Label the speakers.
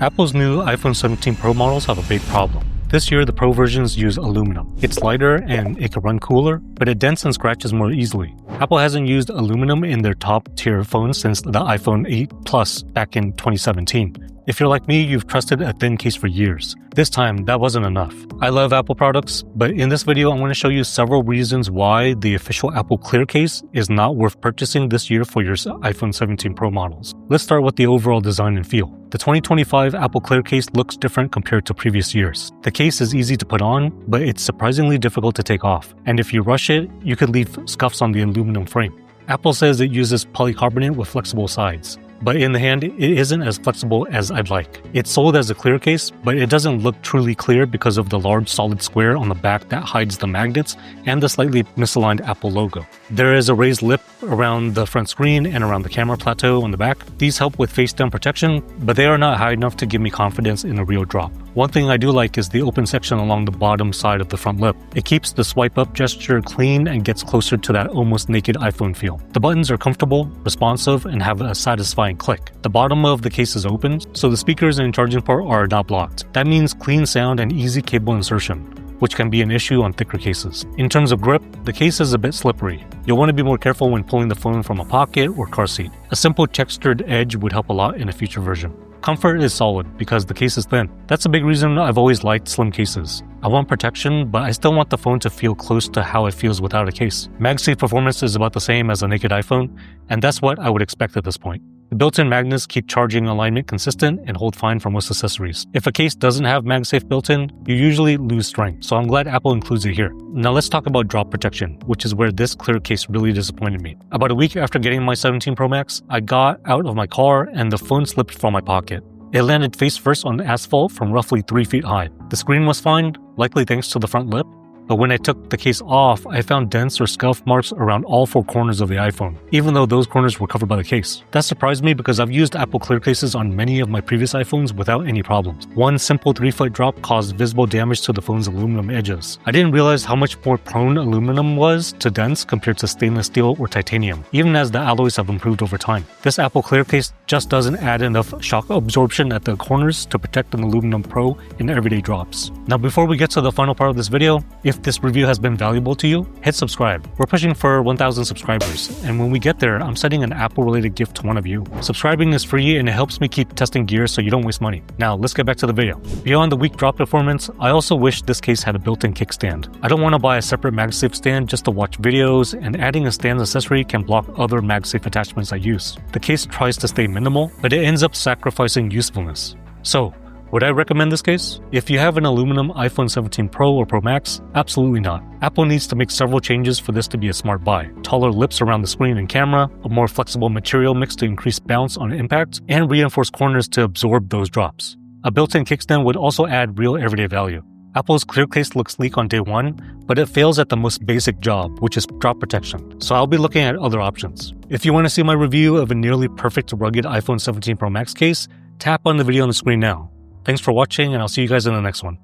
Speaker 1: Apple's new iPhone 17 Pro models have a big problem. This year, the Pro versions use aluminum. It's lighter and it can run cooler, but it dents and scratches more easily. Apple hasn't used aluminum in their top-tier phones since the iPhone 8 Plus back in 2017. If you're like me, you've trusted a thin case for years. This time, that wasn't enough. I love Apple products, but in this video, I want to show you several reasons why the official Apple Clear case is not worth purchasing this year for your iPhone 17 Pro models. Let's start with the overall design and feel. The 2025 Apple Clear case looks different compared to previous years. The case is easy to put on, but it's surprisingly difficult to take off. And if you rush it, you could leave scuffs on the aluminum frame. Apple says it uses polycarbonate with flexible sides. But in the hand, it isn't as flexible as I'd like. It's sold as a clear case, but it doesn't look truly clear because of the large solid square on the back that hides the magnets and the slightly misaligned Apple logo. There is a raised lip around the front screen and around the camera plateau on the back. These help with face-down protection, but they are not high enough to give me confidence in a real drop. One thing I do like is the open section along the bottom side of the front lip. It keeps the swipe up gesture clean and gets closer to that almost naked iPhone feel. The buttons are comfortable, responsive, and have a satisfying click. The bottom of the case is open, so the speakers and charging port are not blocked. That means clean sound and easy cable insertion, which can be an issue on thicker cases. In terms of grip, the case is a bit slippery. You'll want to be more careful when pulling the phone from a pocket or car seat. A simple textured edge would help a lot in a future version. Comfort is solid because the case is thin. That's a big reason I've always liked slim cases. I want protection, but I still want the phone to feel close to how it feels without a case. MagSafe Performance is about the same as a naked iPhone, and that's what I would expect at this point. The built-in magnets keep charging alignment consistent and hold fine for most accessories. If a case doesn't have MagSafe built in, you usually lose strength, so I'm glad Apple includes it here. Now let's talk about drop protection, which is where this clear case really disappointed me. About a week after getting my 17 Pro Max, I got out of my car and the phone slipped from my pocket. It landed face first on the asphalt from roughly 3 feet high. The screen was fine, likely thanks to the front lip, but when I took the case off, I found dents or scuff marks around all 4 corners of the iPhone, even though those corners were covered by the case. That surprised me because I've used Apple Clear cases on many of my previous iPhones without any problems. One simple 3-foot drop caused visible damage to the phone's aluminum edges. I didn't realize how much more prone aluminum was to dents compared to stainless steel or titanium, even as the alloys have improved over time. This Apple Clear case just doesn't add enough shock absorption at the corners to protect an aluminum Pro in everyday drops. Now before we get to the final part of this video, if this review has been valuable to you, hit subscribe. We're pushing for 1,000 subscribers, and when we get there, I'm sending an Apple-related gift to one of you. Subscribing is free and it helps me keep testing gear so you don't waste money. Now, let's get back to the video. Beyond the weak drop performance, I also wish this case had a built-in kickstand. I don't want to buy a separate MagSafe stand just to watch videos, and adding a stand accessory can block other MagSafe attachments I use. The case tries to stay minimal, but it ends up sacrificing usefulness. So, would I recommend this case? If you have an aluminum iPhone 17 Pro or Pro Max, absolutely not. Apple needs to make several changes for this to be a smart buy. Taller lips around the screen and camera, a more flexible material mix to increase bounce on impact, and reinforced corners to absorb those drops. A built-in kickstand would also add real everyday value. Apple's clear case looks sleek on day one, but it fails at the most basic job, which is drop protection. So I'll be looking at other options. If you want to see my review of a nearly perfect rugged iPhone 17 Pro Max case, tap on the video on the screen now. Thanks for watching, and I'll see you guys in the next one.